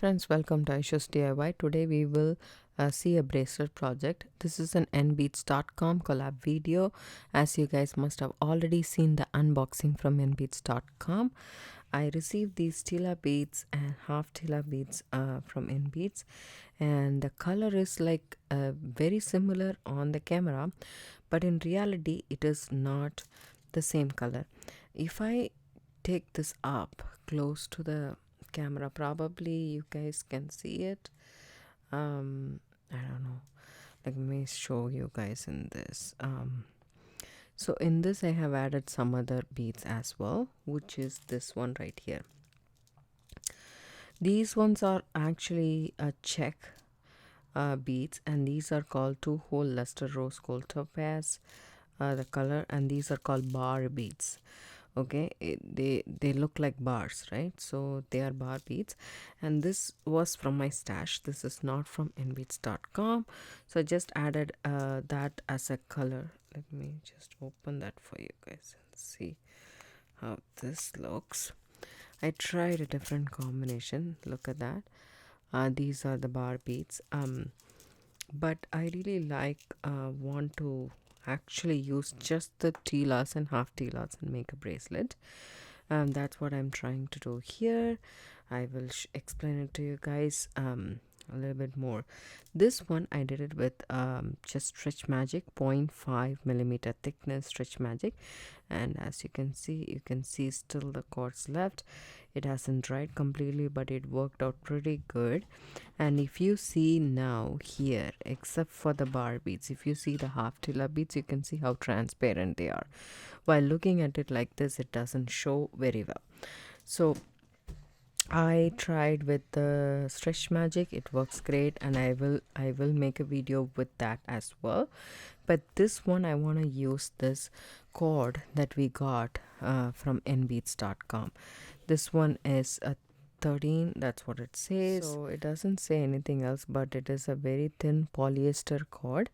friends, welcome to Aisha's DIY. Today we will see a bracelet project. This is an nbeats.com collab video. As you guys must have already seen the unboxing from nbeats.com. I received these Tila beads and half Tila beads from nbeats, and the color is like very similar on the camera, but in reality it is not the same color. If I take this up close to the camera, probably you guys can see it. I don't know, let me show you guys in this. So in this I have added some other beads as well, which is this one right here. These ones are actually a check beads, and these are called 2-hole luster rose gold topaz, the color, and these are called bar beads. Okay, they look like bars, right? So they are bar beads, and this was from my stash. This is not from nbeats.com, so I just added that as a color. Let me just open that for you guys and see how this looks. I tried a different combination. Look at that. These are the bar beads, but I really want to actually use just the Tilas and half Tilas and make a bracelet. That's what I'm trying to do here. I will explain it to you guys a little bit more. This one I did it with just Stretch Magic 0.5 millimeter thickness Stretch Magic, and as you can see still the cords left. It hasn't dried completely, but it worked out pretty good. And if you see now here, except for the bar beads, if you see the half Tila beads, you can see how transparent they are. While looking at it like this, it doesn't show very well. So I tried with the Stretch Magic. It works great, and I will make a video with that as well. But this one I want to use this cord that we got from nbeats.com. This one is a 13, that's what it says. So it doesn't say anything else, but it is a very thin polyester cord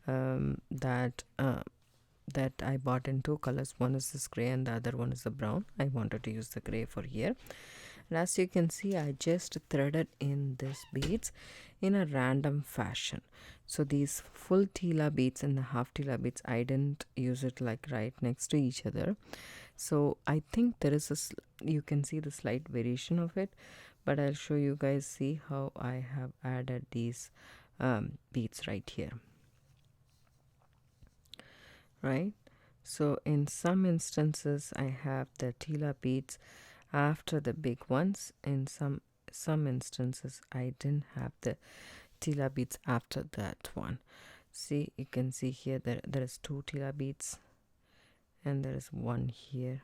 that I bought in two colors. One is this gray and the other one is the brown. I wanted to use the gray for here. And as you can see, I just threaded in these beads in a random fashion. So these full Tila beads and the half Tila beads, I didn't use it like right next to each other. So I think there is you can see the slight variation of it, but I'll show you guys. See how I have added these beads right here, right? So in some instances I have the Tila beads after the big ones. In some instances I didn't have the Tila beads after that one. See, you can see here there is 2 Tila beads and there is one here.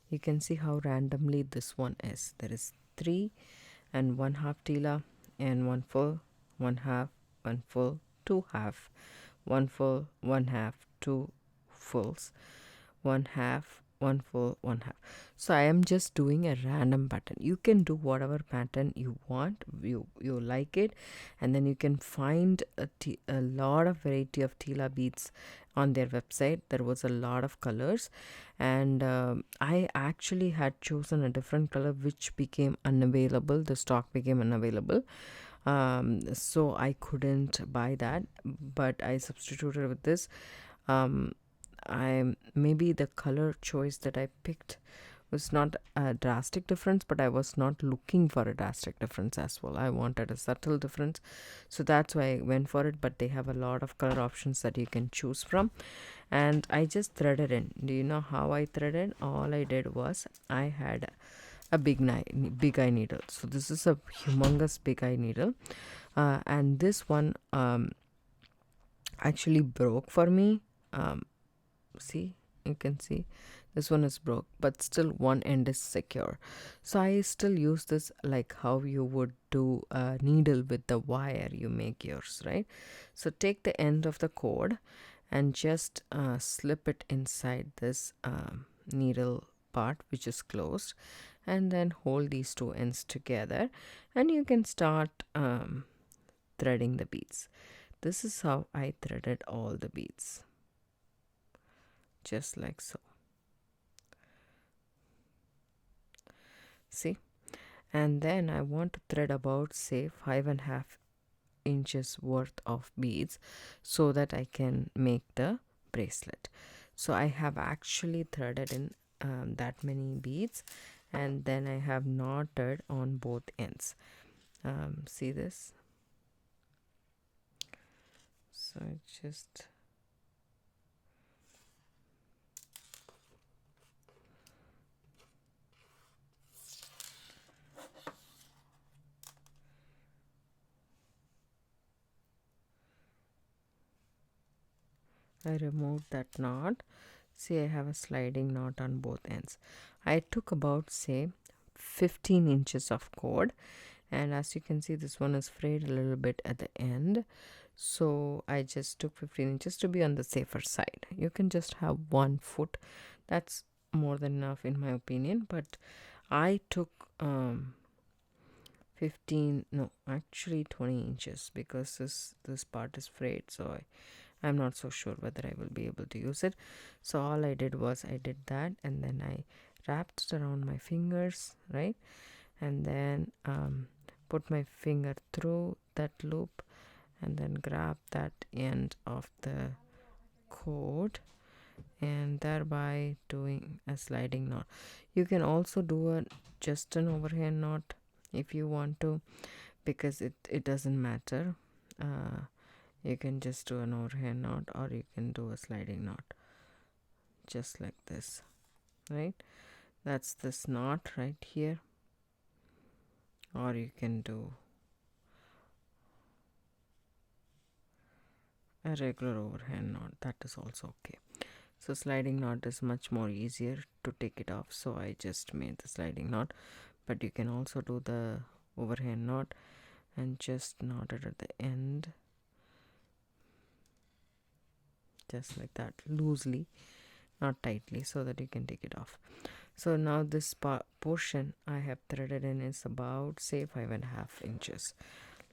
You can see how randomly this one is. There is 3 and 1 half Tila and 1 full, 1 half, 1 full, 2 half, 1 full, 1 half, 2 fulls, 1 half, 1 full, 1 half. So I am just doing a random pattern. You can do whatever pattern you want, you like it, and then you can find a lot of variety of Tila beads on their website. There was a lot of colors, and I actually had chosen a different color which became unavailable. The stock became unavailable, so I couldn't buy that, but I substituted with this. Maybe the color choice that I picked was not a drastic difference, but I was not looking for a drastic difference as well. I wanted a subtle difference, so that's why I went for it. But they have a lot of color options that you can choose from, and I just threaded in. Do you know how I threaded? All I did was I had a big eye needle. So this is a humongous big eye needle, and this one actually broke for me. See, you can see this one is broke, but still one end is secure. So I still use this like how you would do a needle with the wire. You make yours, right? So take the end of the cord and just slip it inside this needle part which is closed, and then hold these 2 ends together, and you can start threading the beads. This is how I threaded all the beads, just like so. See, and then I want to thread about, say, 5.5 inches worth of beads so that I can make the bracelet. So I have actually threaded in that many beads, and then I have knotted on both ends. See this? So just I removed that knot. See, I have a sliding knot on both ends. I took about, say, 15 inches of cord, and as you can see, this one is frayed a little bit at the end, so I just took 15 inches to be on the safer side. You can just have 1 foot, that's more than enough in my opinion, but I took 15, no, actually 20 inches, because this part is frayed, so I'm not so sure whether I will be able to use it. So all I did was I did that, and then I wrapped it around my fingers, right? And then put my finger through that loop, and then grab that end of the cord, and thereby doing a sliding knot. You can also do just an overhand knot if you want to, because it doesn't matter. You can just do an overhand knot, or you can do a sliding knot just like this, right? That's this knot right here, or you can do a regular overhand knot, that is also okay. So sliding knot is much more easier to take it off, so I just made the sliding knot. But you can also do the overhand knot and just knot it at the end, just like that, loosely, not tightly, so that you can take it off. So now this portion I have threaded in is about, say, 5.5 inches.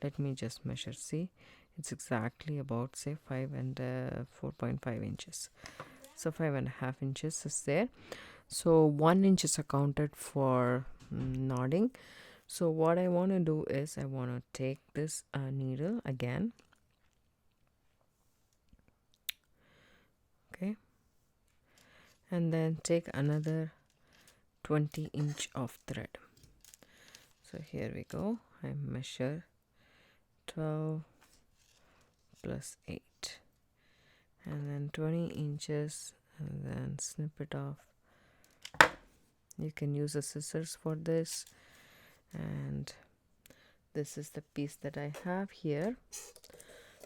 Let me just measure. See, it's exactly about, say, 5 and 4.5 inches. So 5.5 inches is there. So 1 inch is accounted for knotting. So what I want to do is I want to take this needle again, okay, and then take another 20 inch of thread. So here we go. I measure 12 plus 8, and then 20 inches, and then snip it off. You can use a scissors for this, and this is the piece that I have here.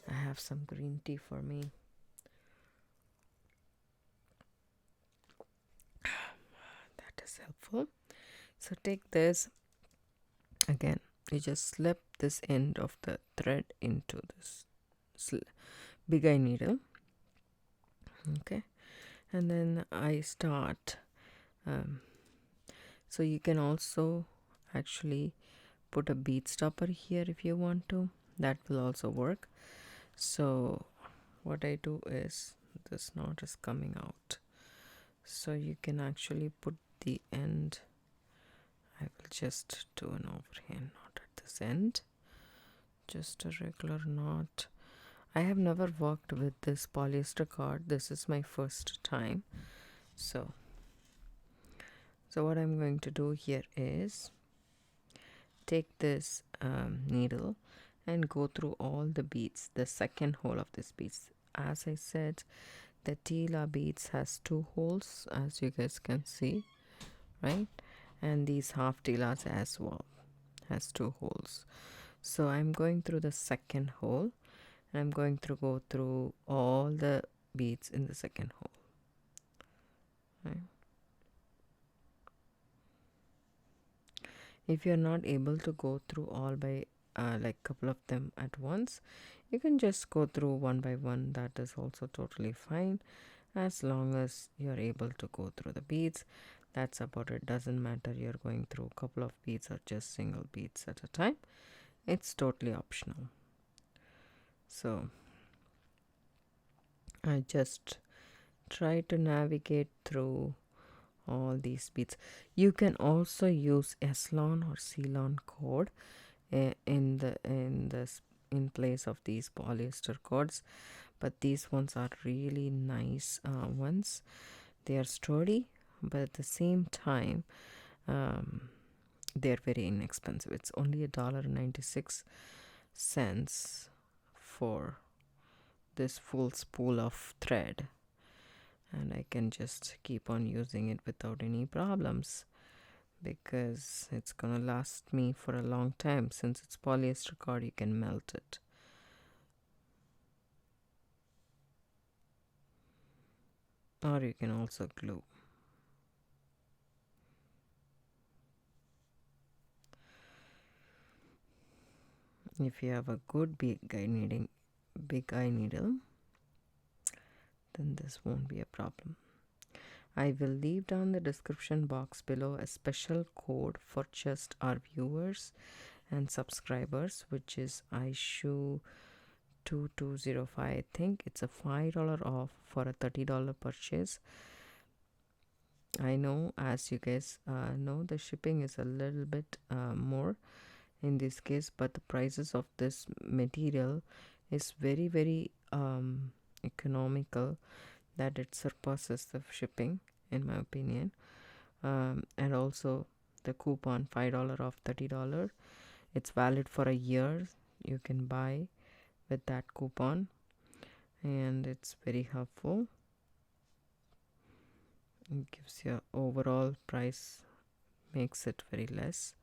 I have some green tea for me. That is helpful. So take this again, you just slip this end of the thread into this big eye needle, okay, and then I start so you can also actually put a bead stopper here if you want to, that will also work. So what I do is, this knot is coming out, so you can actually put the end. I will just do an overhand knot at this end, just a regular knot. I have never worked with this polyester cord, this is my first time. So what I'm going to do here is take this needle and go through all the beads, the second hole of this beads. As I said, the Tila beads has 2 holes, as you guys can see, right? And these half Tilas as well has 2 holes. So I'm going through the second hole, and I'm going to go through all the beads in the second hole, right? If you're not able to go through all by like couple of them at once, you can just go through one by one, that is also totally fine, as long as you're able to go through the beads. That's about it. Doesn't matter you're going through a couple of beads or just single beads at a time, it's totally optional. So I just try to navigate through all these beads. You can also use Eslon or Ceylon cord in place of these polyester cords, but these ones are really nice ones. They are sturdy, but at the same time they're very inexpensive. It's only $1.96 for this full spool of thread, and I can just keep on using it without any problems because it's gonna last me for a long time. Since it's polyester cord, you can melt it. Or you can also glue. If you have a good big eye needle, then this won't be a problem. I will leave down the description box below a special code for just our viewers and subscribers, which is iShoe2205. I think it's a $5 off for a $30 purchase. I know, as you guys know, the shipping is a little bit more in this case, but the prices of this material is very, very economical, that it surpasses the shipping in my opinion. And also the coupon $5 off $30, it's valid for a year. You can buy with that coupon, and it's very helpful. It gives you overall price, makes it very less.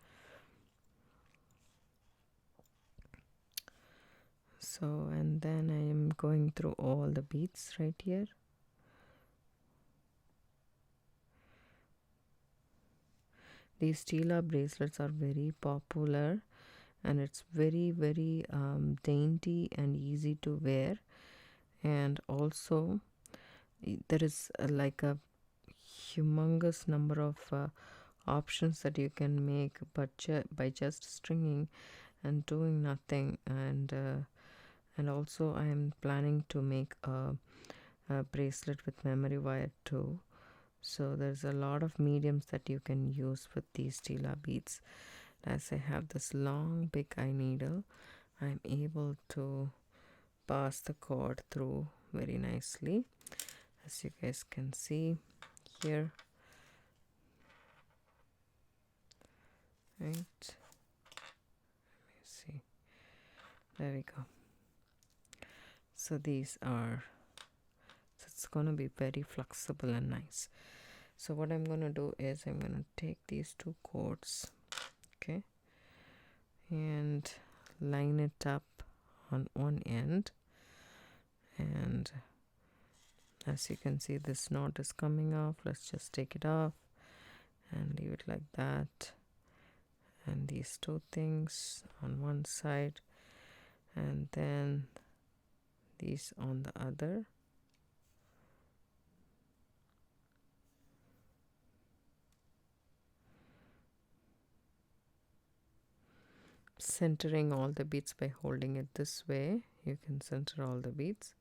So, and then I am going through all the beads right here. These Tila bracelets are very popular, and it's very, very dainty and easy to wear. And also there is like a humongous number of options that you can make, but by just stringing and doing nothing. And also I am planning to make a bracelet with memory wire too. So there's a lot of mediums that you can use with these Tila beads. As I have this long big eye needle, I'm able to pass the cord through very nicely, as you guys can see here. Right, let me see, there we go. So these are, so it's gonna be very flexible and nice. So what I'm gonna do is I'm gonna take these two cords, okay, and line it up on one end, and as you can see, this knot is coming off. Let's just take it off and leave it like that. And these two things on one side, and then these on the other. Centering all the beads by holding it this way. You can center all the beads,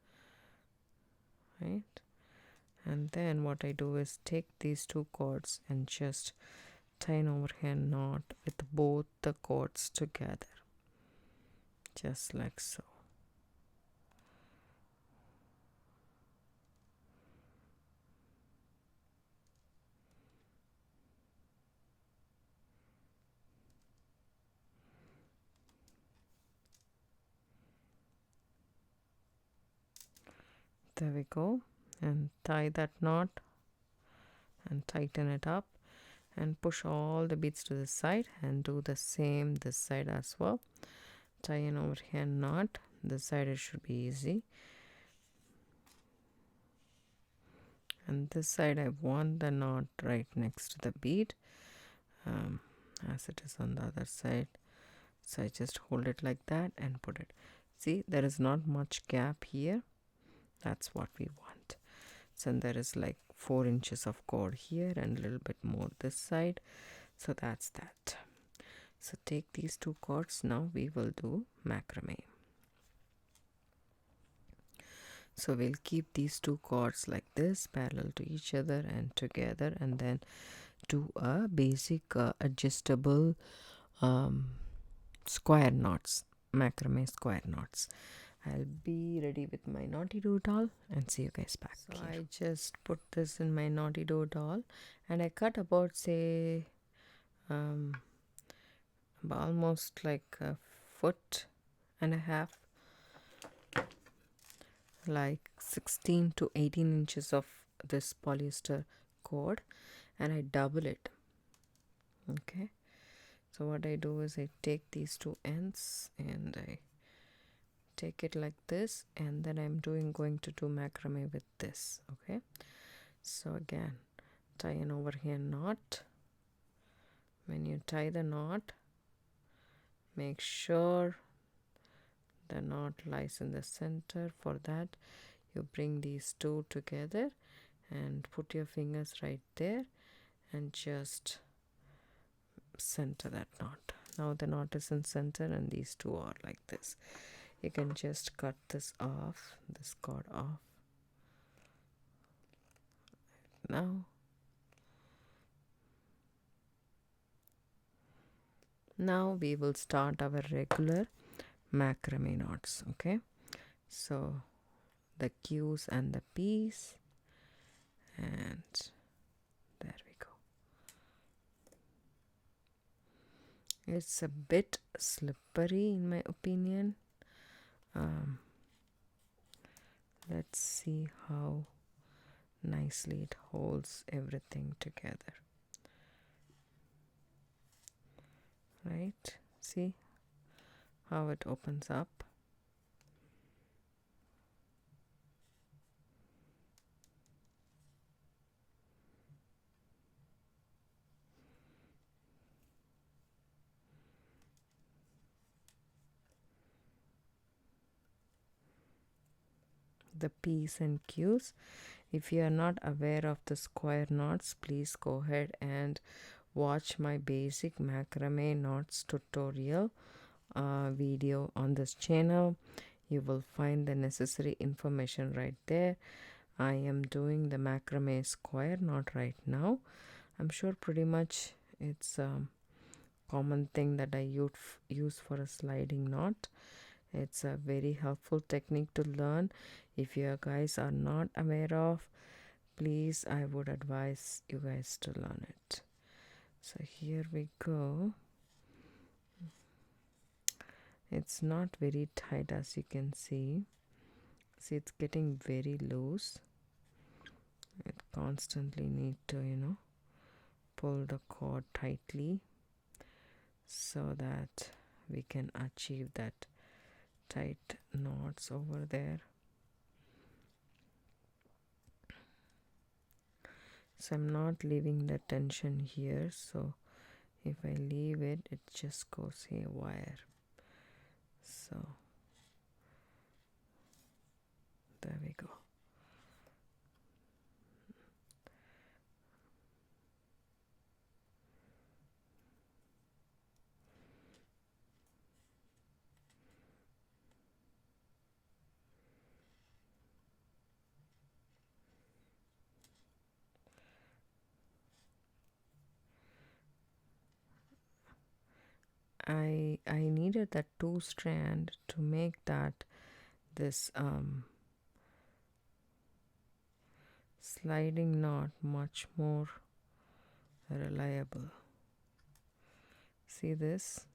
right? And then what I do is take these two cords and just tie an overhand knot with both the cords together, just like so. There we go, and tie that knot and tighten it up and push all the beads to the side, and do the same this side as well. Tie an overhand knot. This side it should be easy, and this side I want the knot right next to the bead, as it is on the other side. So I just hold it like that and put it. See, there is not much gap here. That's what we want. So there is like 4 inches of cord here and a little bit more this side. So that's that. So take these two cords. Now we will do macrame. So we'll keep these two cords like this, parallel to each other and together, and then do a basic adjustable square knots, macrame square knots. I'll be ready with my knotty dough doll and see you guys back. So here. I just put this in my knotty dough doll and I cut about, say, almost like a foot and a half, like 16 to 18 inches of this polyester cord, and I double it. Okay, so what I do is I take these two ends and I take it like this, and then I'm going to do macrame with this. Okay, so again, tie an overhand knot. When you tie the knot, make sure the knot lies in the center. For that, you bring these two together and put your fingers right there and just center that knot. Now the knot is in center and these two are like this. You can just cut this off, this cord off. Now we will start our regular macrame knots. Okay, so the Q's and the P's, and there we go. It's a bit slippery in my opinion. Let's see how nicely it holds everything together. Right, see how it opens up. The P's and Q's. If you are not aware of the square knots, please go ahead and watch my basic macrame knots tutorial video on this channel. You will find the necessary information right there. I am doing the macrame square knot right now. I'm sure pretty much it's a common thing that I use for a sliding knot. It's a very helpful technique to learn. If you guys are not aware of, please, I would advise you guys to learn it. So here we go. It's not very tight, as you can see. See, it's getting very loose. It constantly need to, pull the cord tightly so that we can achieve that tight knots over there. So I'm not leaving the tension here, so if I leave it, it just goes haywire. So there we go. I needed that 2 strand to make this sliding knot much more reliable. See this?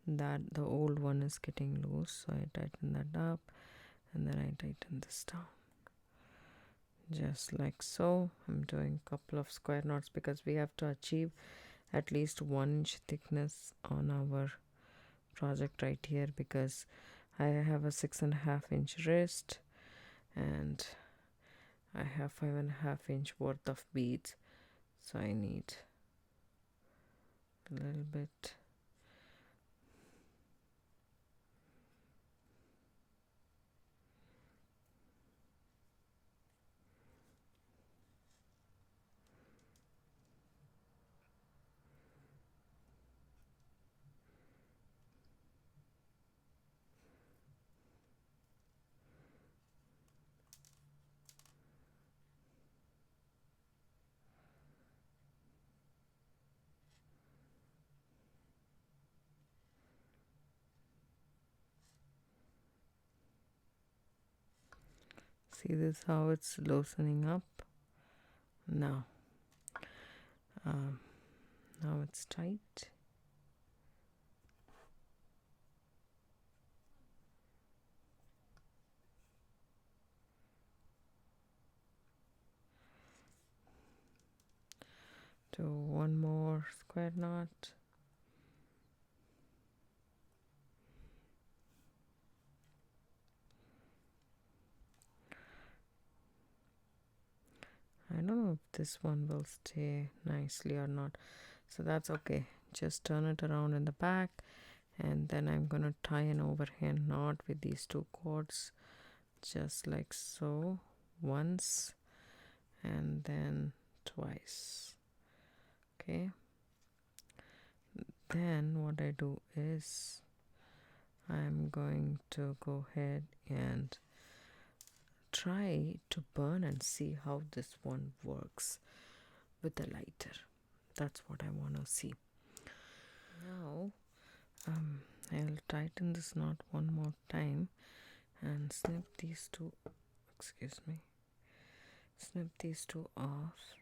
That the old one is getting loose, so I tighten that up and then I tighten this down. Just like so. I'm doing a couple of square knots because we have to achieve at least 1 inch thickness on our project right here, because I have a 6.5 inch wrist and I have 5.5 inch worth of beads, so I need a little bit. See this how it's loosening up now. Now it's tight. Do one more square knot. I don't know if this one will stay nicely or not, so that's okay. Just turn it around in the back, and then I'm gonna tie an overhand knot with these two cords, just like so, once and then twice. Okay, then what I do is I'm going to go ahead and try to burn and see how this one works with the lighter. That's what I want to see. Now I'll tighten this knot one more time and snip these two off,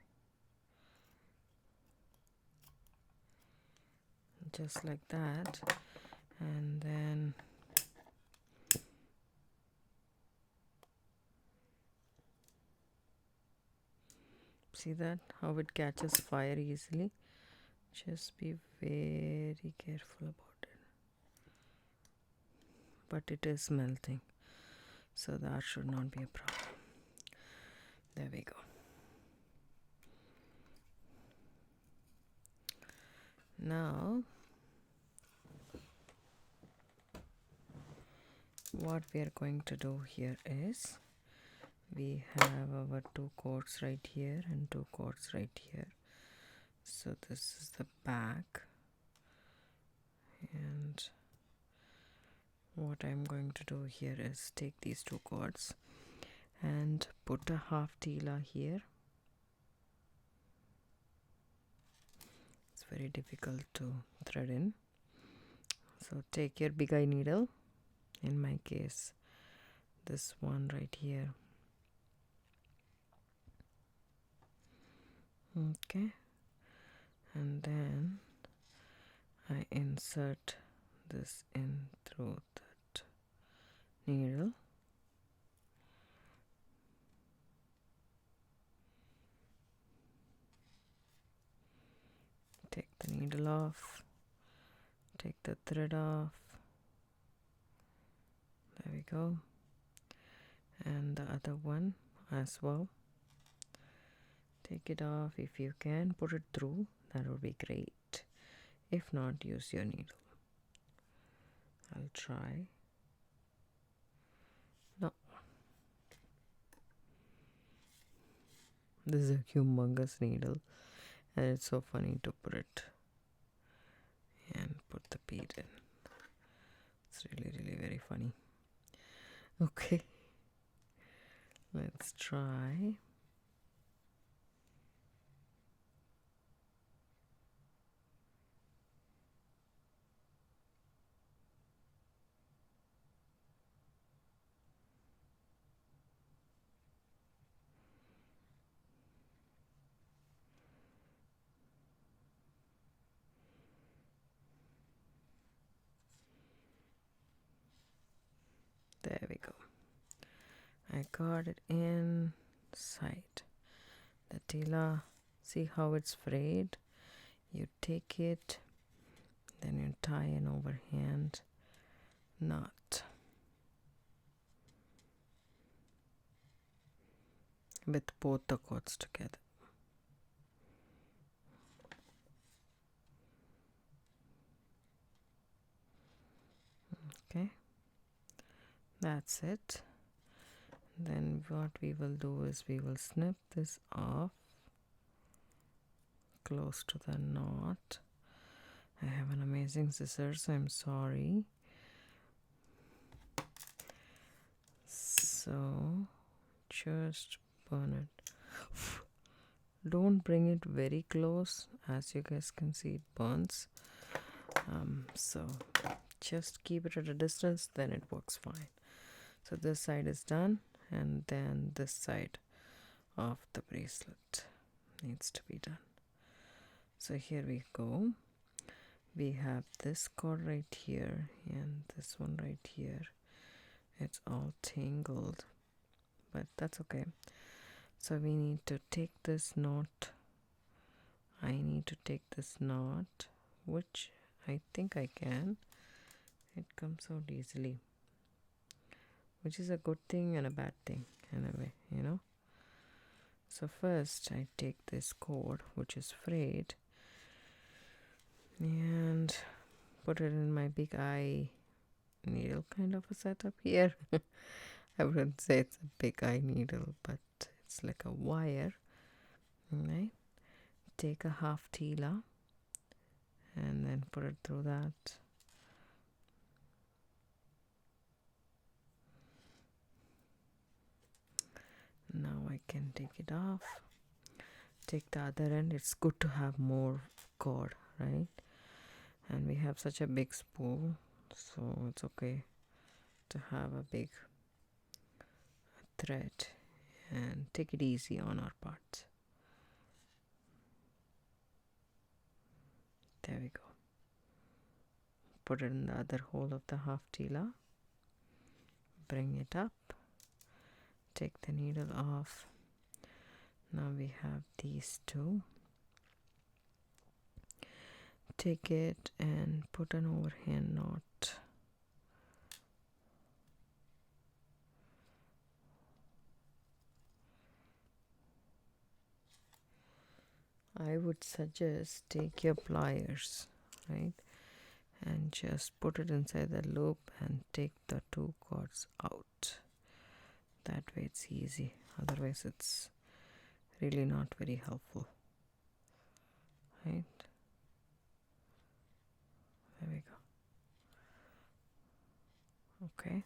just like that, and then see that how it catches fire easily. Just be very careful about it, but it is melting, so that should not be a problem. There we go. Now what we are going to do here is we have our two cords right here and two cords right here. So this is the back, and what I'm going to do here is take these two cords and put a half tila here. It's very difficult to thread in, so take your big eye needle, in my case this one right here. Okay, and then I insert this in through that needle. Take the needle off, take the thread off. There we go. And the other one as well. Take it off. If you can put it through, that would be great. If not, use your needle. I'll try. No. This is a humongous needle, and it's so funny to put it and put the bead in. It's really very funny. Okay, let's try. There we go. I got it inside the tila. See how it's frayed? You take it, then you tie an overhand knot with both the cords together. Okay, that's it. Then what we will do is we will snip this off close to the knot. I have an amazing scissors, so I'm sorry. So just burn it. Don't bring it very close, as you guys can see it burns. So just keep it at a distance, then it works fine. So this side is done, and then this side of the bracelet needs to be done. So here we go. We have this cord right here and this one right here. It's all tangled, but that's okay. So we need to take this knot. I need to take this knot, which I think I can. It comes out easily, which is a good thing and a bad thing in a way, you know. So first I take this cord, which is frayed, and put it in my big eye needle kind of a setup here. I wouldn't say it's a big eye needle, but it's like a wire. Right? Take a half tila and then put it through that. Now I can take it off. Take the other end. It's good to have more cord, right? And we have such a big spool, so it's okay to have a big thread and take it easy on our part. There we go. Put it in the other hole of the half tila. Bring it up. Take the needle off. Now we have these two. Take it and put an overhand knot. I would suggest take your pliers, right, and just put it inside the loop and take the two cords out. That way it's easy, otherwise it's really not very helpful, right? There we go. Okay,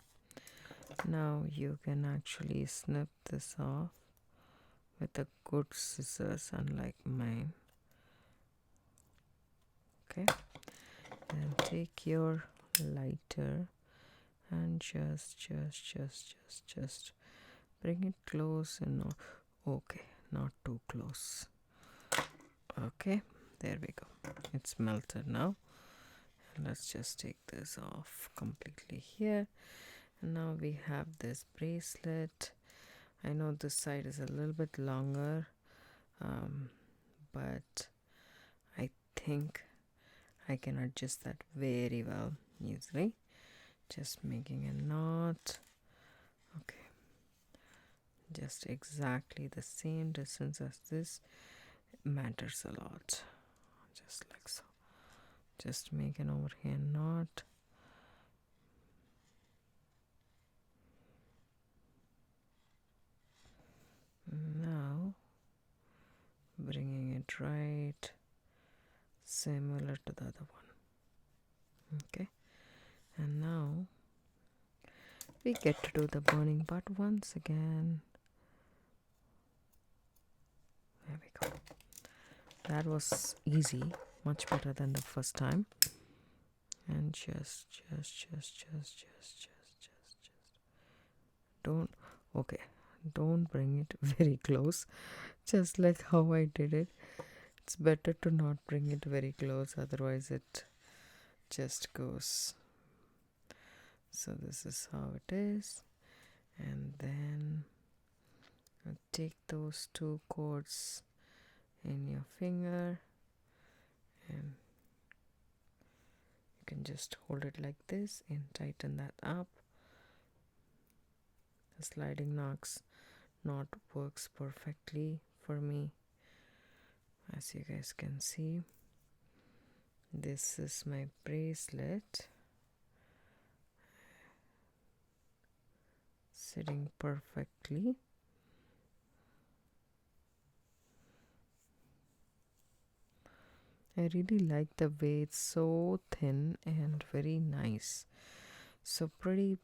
now you can actually snip this off with a good scissors, unlike mine. Okay, and take your lighter and just bring it close and not, okay, not too close. Okay, there we go. It's melted now. And let's just take this off completely here. And now we have this bracelet. I know this side is a little bit longer, but I think I can adjust that very well easily. Just making a knot. Okay, just exactly the same distance as this. It matters a lot. Just like so. Just make an overhand knot. Now bringing it right similar to the other one. Okay, and now we get to do the burning part once again. There we go. That was easy, much better than the first time. And just don't, okay, don't bring it very close, just like how I did it. It's better to not bring it very close, otherwise it just goes. So this is how it is. And then take those two cords in your finger and you can just hold it like this and tighten that up. The sliding knot works perfectly for me, as you guys can see. This is my bracelet, sitting perfectly. I really like the way it's so thin and very nice. So pretty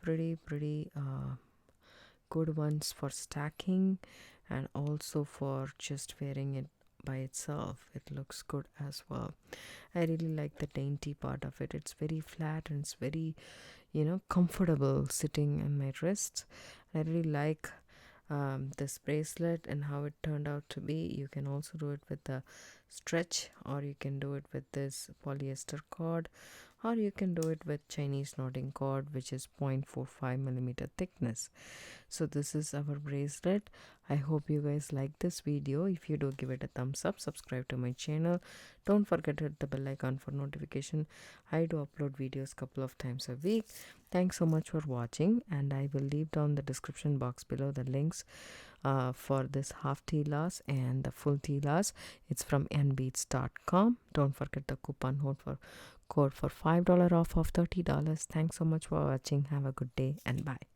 good ones for stacking and also for just wearing it by itself. It looks good as well. I really like the dainty part of it. It's very flat and it's very, comfortable sitting on my wrist. I really like this bracelet and how it turned out to be. You can also do it with the stretch, or you can do it with this polyester cord, or you can do it with Chinese knotting cord, which is 0.45 millimeter thickness. So this is our bracelet. I hope you guys like this video. If you do, give it a thumbs up, subscribe to my channel, don't forget to hit the bell icon for notification. I do upload videos couple of times a week. Thanks so much for watching, and I will leave down the description box below the links for this half tilas and the full tilas. It's from nbeats.com. Don't forget the coupon code for $5 off of $30. Thanks so much for watching. Have a good day and bye.